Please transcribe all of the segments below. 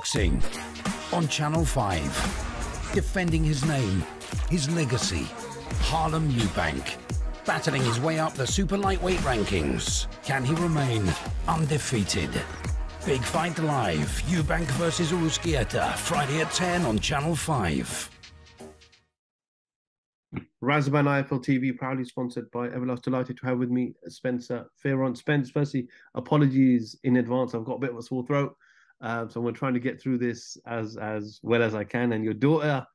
Boxing on Channel 5. Defending his name, his legacy. Harlem Eubank. Battling his way up the super lightweight rankings. Can he remain undefeated? Big Fight Live. Eubank versus Uruzquieta. Friday at 10 on Channel 5. Raza IFL TV, proudly sponsored by Everlast. Delighted to have with me Spencer Fearon. Spence, firstly, apologies in advance. I've got a bit of a sore throat, so I'm trying to get through this as well as I can. And your daughter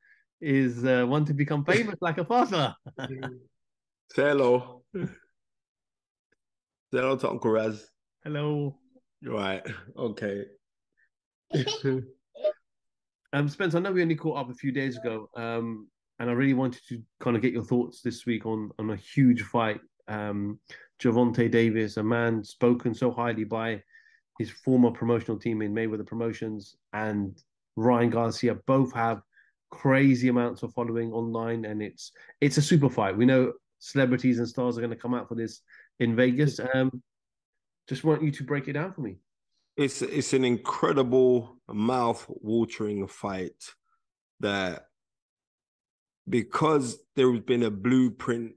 is one to become famous like a father. Say hello. Say hello to Uncle Raz. Hello. You're right. Okay. Spence, I know we only caught up a few days ago. And I really wanted to kind of get your thoughts this week on a huge fight. Gervonta Davies, a man spoken so highly by his former promotional team in Mayweather Promotions, and Ryan Garcia both have crazy amounts of following online, and it's a super fight. We know celebrities and stars are going to come out for this in Vegas. Just want you to break it down for me. It's an incredible, mouth-watering fight that, because there has been a blueprint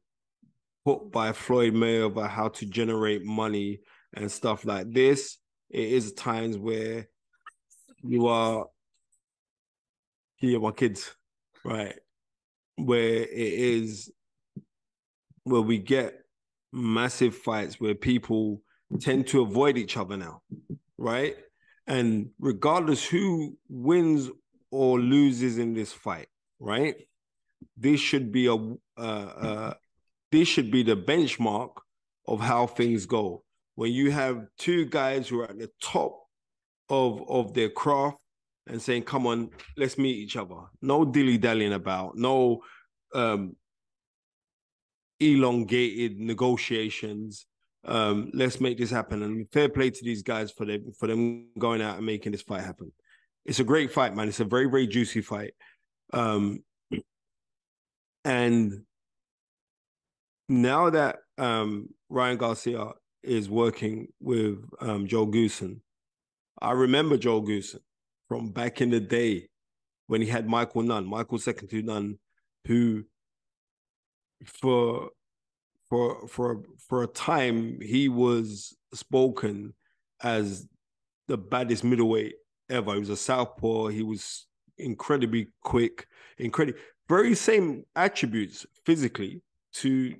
put by Floyd Mayweather how to generate money and stuff like this, it is times where you are here, my kids, right? Where we get massive fights where people tend to avoid each other now, right? And regardless who wins or loses in this fight, right? This should be the benchmark of how things go. When you have two guys who are at the top of their craft and saying, come on, let's meet each other. No dilly-dallying about, no elongated negotiations. Let's make this happen. And fair play to these guys for them going out and making this fight happen. It's a great fight, man. It's a very, very juicy fight. And now that Ryan Garcia is working with Joe Goosen, I remember Joe Goosen from back in the day when he had Michael second to none, who for a time he was spoken as the baddest middleweight ever. He was a southpaw. He was incredibly quick, very same attributes physically to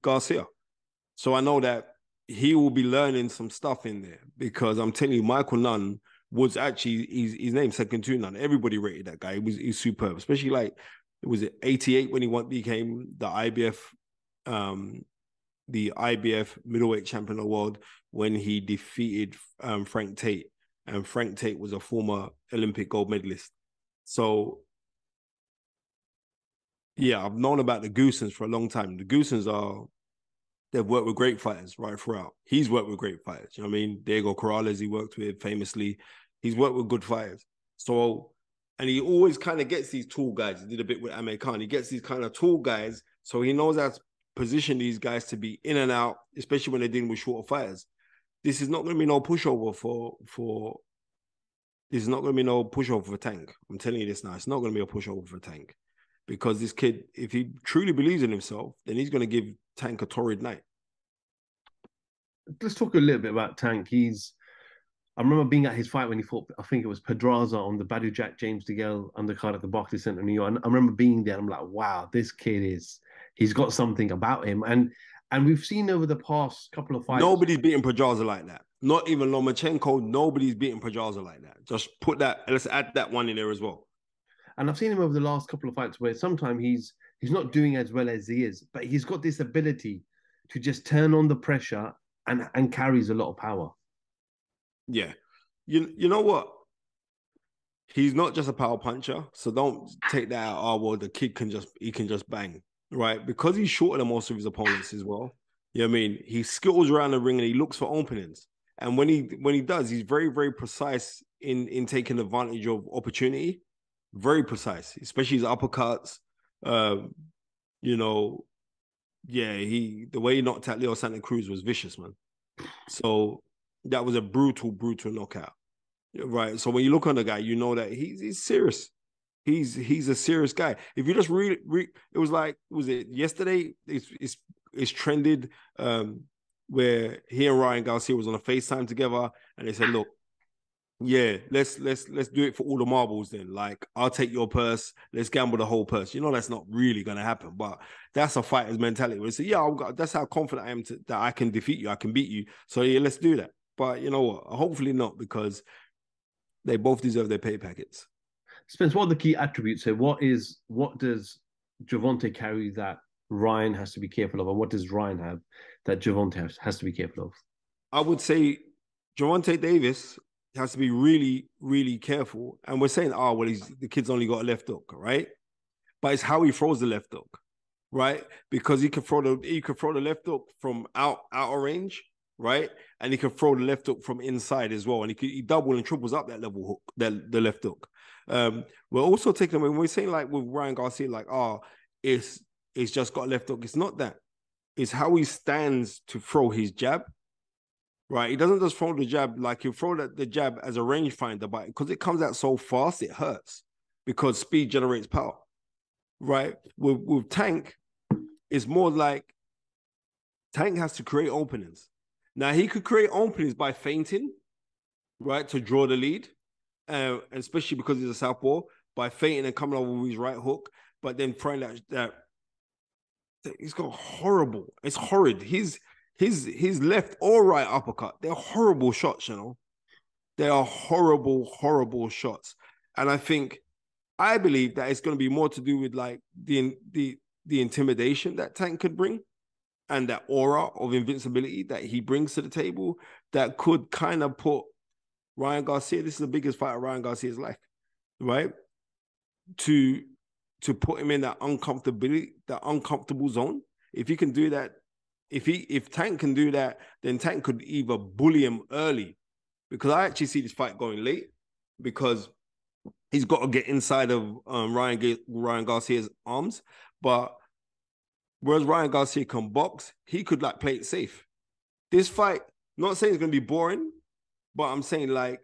Garcia. So I know that he will be learning some stuff in there, because I'm telling you, Michael Nunn was actually his name second to none. Everybody rated that guy. He's superb, especially like, was it 88 when he became the IBF middleweight champion of the world, when he defeated Frank Tate, and Frank Tate was a former Olympic gold medalist. So yeah, I've known about the Goosens for a long time. The Goosens they've worked with great fighters right throughout. He's worked with great fighters. You know what I mean? Diego Corrales he worked with famously. He's worked with good fighters. So, and he always kind of gets these tall guys. He did a bit with Amir Khan. He gets these kind of tall guys, so he knows how to position these guys to be in and out, especially when they're dealing with shorter fighters. This is not going to be no pushover for this is not going to be no pushover for Tank. I'm telling you this now. It's not going to be a pushover for Tank. Because this kid, if he truly believes in himself, then he's going to give Tank a torrid night. Let's talk a little bit about Tank. I remember being at his fight when he fought, I think it was Pedraza on the Badu Jack James DeGale undercard at the Barclays Center in New York. And I remember being there and I'm like, wow, this kid he's got something about him. And we've seen over the past couple of fights. Nobody's beating Pedraza like that. Not even Lomachenko. Nobody's beating Pedraza like that. Just put that, let's add that one in there as well. And I've seen him over the last couple of fights where sometimes he's not doing as well as he is, but he's got this ability to just turn on the pressure and carries a lot of power. Yeah. You know what? He's not just a power puncher, so don't take that out. Oh, well, the kid can just bang, right? Because he's shorter than most of his opponents as well. You know what I mean? He skittles around the ring and he looks for openings. And when he does, he's very, very precise in taking advantage of opportunity. Very precise, especially his uppercuts. You know, yeah, the way he knocked out Leo Santa Cruz was vicious, man. So that was a brutal, brutal knockout. right? So when you look on the guy, you know that he's serious. He's a serious guy. If you just read, it was like, was it yesterday? It's trended where he and Ryan Garcia was on a FaceTime together, and they said, "Look, yeah, let's do it for all the marbles then. Like, I'll take your purse. Let's gamble the whole purse." You know, that's not really gonna happen, but that's a fighter's mentality. We say, "Yeah, that's how confident I am that I can defeat you. I can beat you. So yeah, let's do that." But you know what? Hopefully not, because they both deserve their pay packets. Spence, what are the key attributes here? What does Gervonta carry that Ryan has to be careful of, and what does Ryan have that Gervonta has to be careful of? I would say Gervonta Davis has to be really, really careful. And we're saying, oh, well, the kid's only got a left hook, right? But it's how he throws the left hook, right? Because he can throw the left hook from outer range, right? And he can throw the left hook from inside as well. And he double and triples up that level hook, the left hook. We're also taking, when we're saying like with Ryan Garcia, like, oh, it's just got a left hook. It's not that. It's how he stands to throw his jab. Right, he doesn't just throw the jab, like he'll throw the jab as a rangefinder, but because it comes out so fast, it hurts because speed generates power. Right, with Tank, it's more like Tank has to create openings. Now he could create openings by feinting, right, to draw the lead, and especially because he's a southpaw, by feinting and coming over with his right hook, but then throwing that he's got horrible. It's horrid. His left or right uppercut, they're horrible shots, you know. They are horrible, horrible shots. And I believe that it's going to be more to do with like the intimidation that Tank could bring and that aura of invincibility that he brings to the table that could kind of put Ryan Garcia, this is the biggest fight of Ryan Garcia's life, right? To put him in that uncomfortable zone. If he can do that, if Tank can do that, then Tank could either bully him early, because I actually see this fight going late, because he's got to get inside of Ryan Garcia's arms. But whereas Ryan Garcia can box, he could like play it safe. This fight, not saying it's going to be boring, but I'm saying like,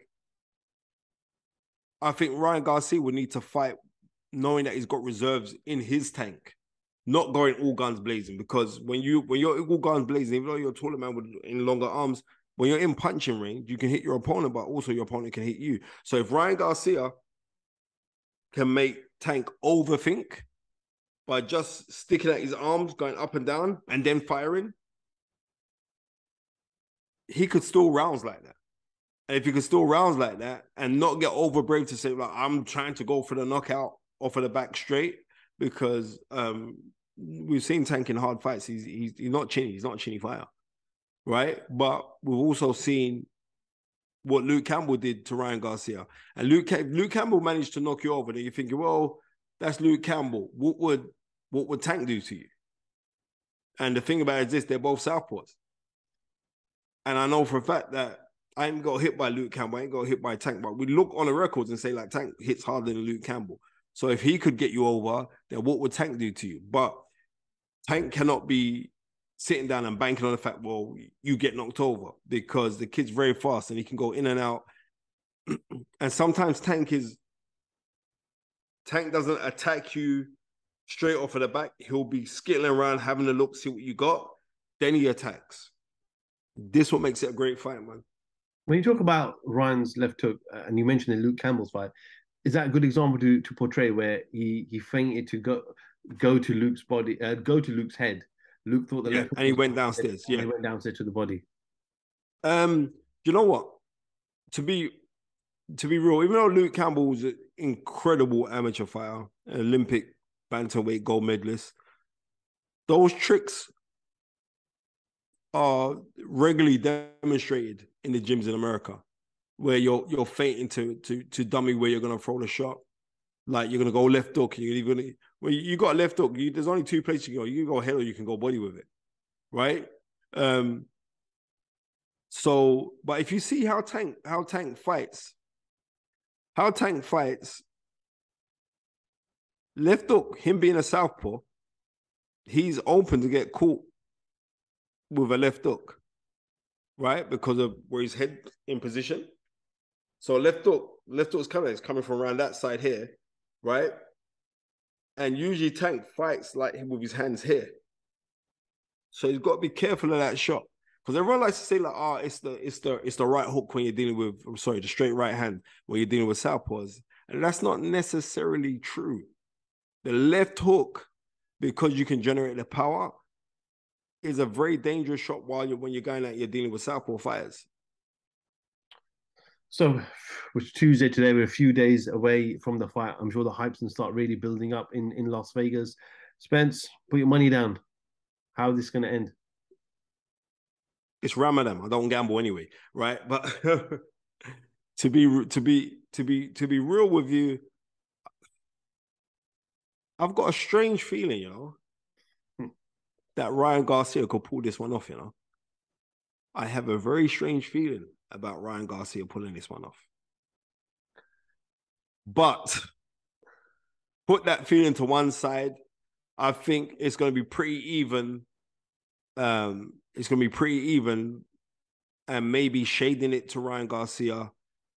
I think Ryan Garcia would need to fight knowing that he's got reserves in his tank, not going all guns blazing, because when you're all guns blazing, even though you're a taller man in longer arms, when you're in punching range, you can hit your opponent, but also your opponent can hit you. So if Ryan Garcia can make Tank overthink by just sticking at his arms, going up and down, and then firing, he could steal rounds like that. And if he could steal rounds like that and not get over brave to say, like, I'm trying to go for the knockout or for the back straight, because we've seen Tank in hard fights. He's not chinny. He's not a chinny fighter, right? But we've also seen what Luke Campbell did to Ryan Garcia. And Luke Campbell managed to knock you over. Then you're thinking, well, that's Luke Campbell. What would Tank do to you? And the thing about it is this, they're both southpaws. And I know for a fact that I ain't got hit by Luke Campbell. I ain't got hit by Tank. But we look on the records and say, like, Tank hits harder than Luke Campbell. So if he could get you over, then what would Tank do to you? But Tank cannot be sitting down and banking on the fact, well, you get knocked over, because the kid's very fast and he can go in and out. And sometimes Tank doesn't attack you straight off of the back. He'll be skittling around, having a look, see what you got. Then he attacks. This what makes it a great fight, man. When you talk about Ryan's left hook, and you mentioned in Luke Campbell's fight, is that a good example to portray, where he feinted to go to Luke's body, go to Luke's head? Luke thought the left hook, and he went downstairs. Yeah, he went downstairs to the body. You know what? To be real, even though Luke Campbell was an incredible amateur fighter, an Olympic bantamweight gold medalist, those tricks are regularly demonstrated in the gyms in America, where you're feinting to dummy where you're gonna throw the shot. Like, you're gonna go left hook, when you got a left hook, there's only two places you can go. You can go head or you can go body with it, right? So, but if you see how Tank fights, left hook, him being a southpaw, he's open to get caught with a left hook, right? Because of where his head in position. So left hook's coming. It's coming from around that side here, right? And usually Tank fights like him with his hands here. So he's got to be careful of that shot. Because everyone likes to say like, oh, it's the right hook when you're dealing with, I'm sorry, the straight right hand when you're dealing with southpaws. And that's not necessarily true. The left hook, because you can generate the power, is a very dangerous shot when you're going out, you're dealing with southpaw fighters. So, which Tuesday today, we're a few days away from the fight. I'm sure the hype's going to start really building up in Las Vegas. Spence, put your money down. How is this going to end? It's Ramadan. I don't gamble anyway, right? But to be real with you, I've got a strange feeling, you know, that Ryan Garcia could pull this one off, you know. I have a very strange feeling about Ryan Garcia pulling this one off. But put that feeling to one side, I think it's going to be pretty even. It's going to be pretty even and maybe shading it to Ryan Garcia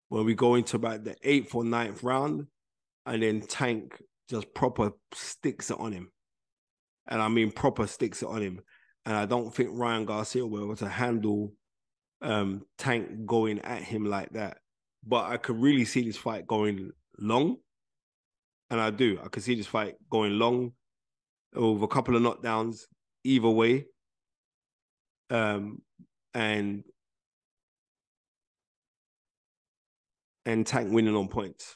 when we go into about the 8th or 9th round, and then Tank just proper sticks it on him. And I mean proper sticks it on him. And I don't think Ryan Garcia will be able to handle Tank going at him like that. But I could really see this fight going long. And I do. I could see this fight going long with a couple of knockdowns either way. And Tank winning on points.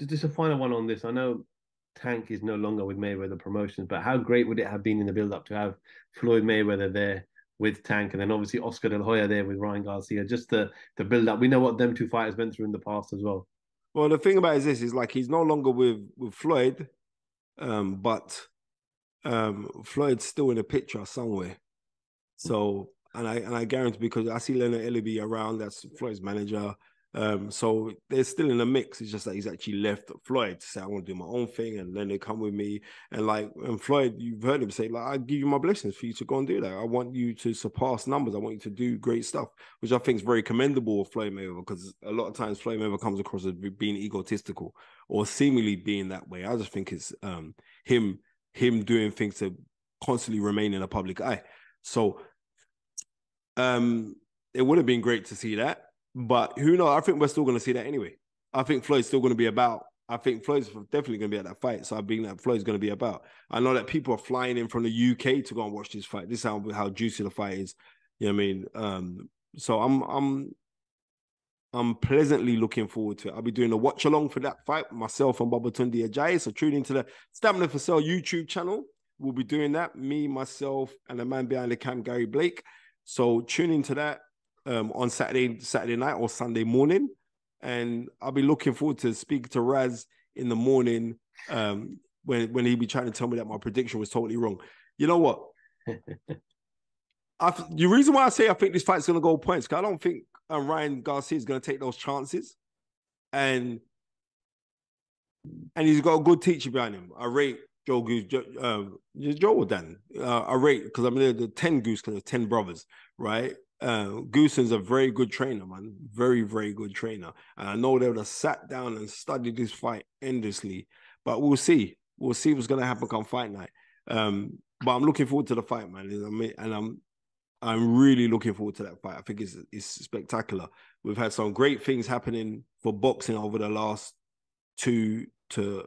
Just a final one on this. I know Tank is no longer with Mayweather Promotions, but how great would it have been in the build-up to have Floyd Mayweather there with Tank, and then obviously Oscar De La Hoya there with Ryan Garcia, just the build-up. We know what them two fighters went through in the past as well. Well, the thing about it is this, is like he's no longer with Floyd, but Floyd's still in the picture somewhere. So, and I guarantee, because I see Leonard Ellaby around, that's Floyd's manager. So they're still in the mix. It's just that he's actually left Floyd to say, I want to do my own thing, and then they come with me. And Floyd, you've heard him say, like, I give you my blessings for you to go and do that. I want you to surpass numbers. I want you to do great stuff, which I think is very commendable of Floyd Mayweather, because a lot of times Floyd Mayweather comes across as being egotistical or seemingly being that way. I just think it's him doing things to constantly remain in the public eye. So it would have been great to see that. But who knows? I think we're still going to see that anyway. I think Floyd's still going to be about. I think Floyd's definitely going to be at that fight. So I think that Floyd's going to be about. I know that people are flying in from the UK to go and watch this fight. This is how juicy the fight is. You know what I mean? So I'm pleasantly looking forward to it. I'll be doing a watch along for that fight, myself and Babatunde Ajayi. So tune into the Stamina for Sale YouTube channel. We'll be doing that. Me, myself, and the man behind the cam, Gary Blake. So tune into that. On Saturday night or Sunday morning, and I'll be looking forward to speaking to Raz in the morning when he'll be trying to tell me that my prediction was totally wrong. You know what? The reason why I say I think this fight's going to go points, because I don't think Ryan Garcia is going to take those chances, and he's got a good teacher behind him. I rate Joe Goose, Joe or Dan. I rate, because I mean the 10 Goose, because there's 10 brothers, right? Gooson's a very good trainer, man. Very, very good trainer. And I know they would have sat down and studied this fight endlessly. But we'll see. We'll see what's going to happen come fight night. But I'm looking forward to the fight, man. And I'm really looking forward to that fight. I think it's spectacular. We've had some great things happening for boxing over the last 2 to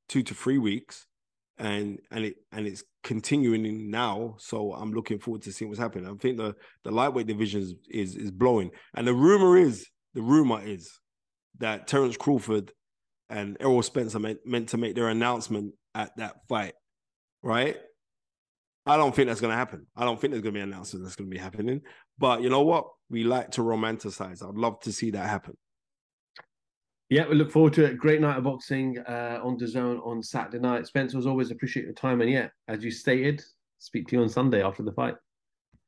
3 weeks. And it's continuing now, so I'm looking forward to seeing what's happening. I think the lightweight division is blowing, and the rumor is that Terence Crawford and Errol Spence are meant to make their announcement at that fight, right? I don't think that's going to happen. I don't think there's going to be an announcement that's going to be happening. But you know what? We like to romanticize. I'd love to see that happen. Yeah, we look forward to it. Great night of boxing on DAZN on Saturday night. Spencer, as always, appreciate your time. And yeah, as you stated, speak to you on Sunday after the fight.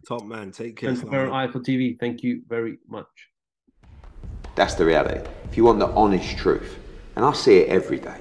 Top man, take care. Spencer Fearon, IFL TV, thank you very much. That's the reality. If you want the honest truth, and I see it every day,